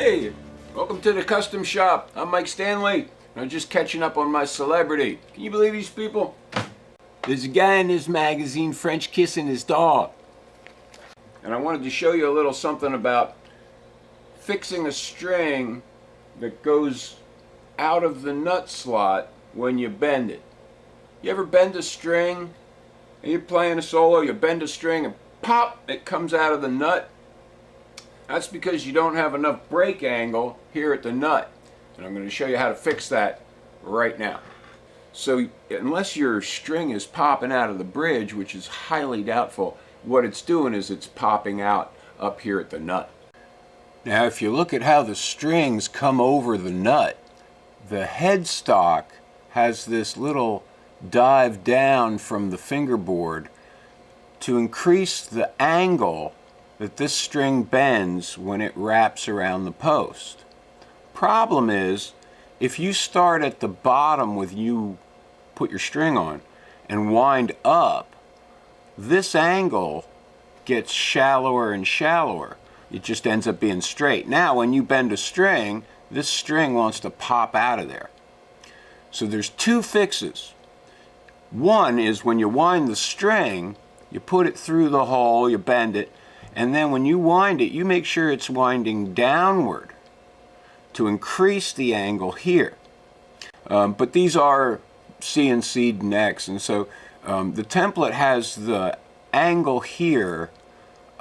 Hey, welcome to the Custom Shop. I'm Mike Stanley. I'm just catching up on my celebrity. Can you believe these people? There's a guy in this magazine French kissing his dog. And I wanted to show you a little something about fixing a string that goes out of the nut slot when you bend it. You ever bend a string and you're playing a solo, you bend a string and pop, it comes out of the nut? That's because you don't have enough break angle here at the nut. And I'm going to show you how to fix that right now. So unless your string is popping out of the bridge, which is highly doubtful, what it's doing is it's popping out up here at the nut. Now if you look at how the strings come over the nut, the headstock has this little dive down from the fingerboard to increase the angle that this string bends when it wraps around the post. Problem is, if you start at the bottom with you put your string on and wind up, this angle gets shallower and shallower. It just ends up being straight. Now when you bend a string, this string wants to pop out of there. So there's two fixes. One is when you wind the string, you put it through the hole, you bend it, and then when you wind it, you make sure it's winding downward to increase the angle here. But these are CNC'd necks, and so the template has the angle here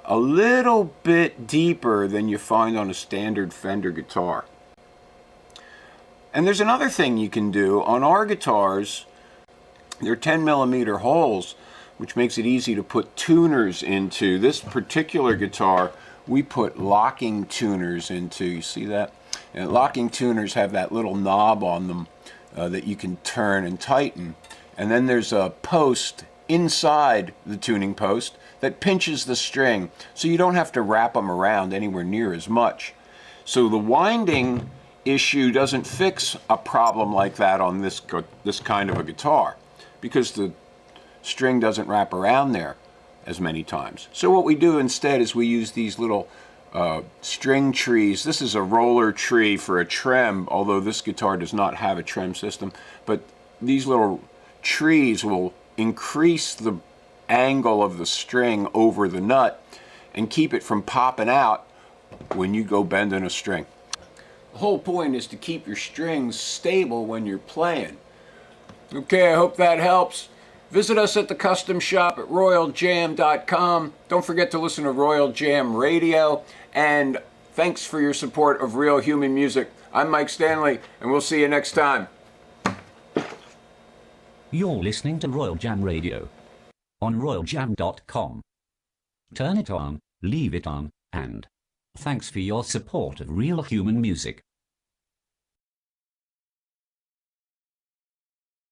a little bit deeper than you find on a standard Fender guitar. And there's another thing you can do. On our guitars, they're 10mm holes, which makes it easy to put tuners into. This particular guitar, we put locking tuners into. You see that? And locking tuners have that little knob on them that you can turn and tighten. And then there's a post inside the tuning post that pinches the string, so you don't have to wrap them around anywhere near as much. So the winding issue doesn't fix a problem like that on this kind of a guitar, because the string doesn't wrap around there as many times. So what we do instead is we use these little string trees. This is a roller tree for a trem, although this guitar does not have a trem system, but these little trees will increase the angle of the string over the nut and keep it from popping out when you go bending a string. The whole point is to keep your strings stable when you're playing. Okay, I hope that helps. Visit us at the Custom Shop at RoyalJam.com. Don't forget to listen to Royal Jam Radio. And thanks for your support of Real Human Music. I'm Mike Stanley, and we'll see you next time. You're listening to Royal Jam Radio on RoyalJam.com. Turn it on, leave it on, and thanks for your support of Real Human Music.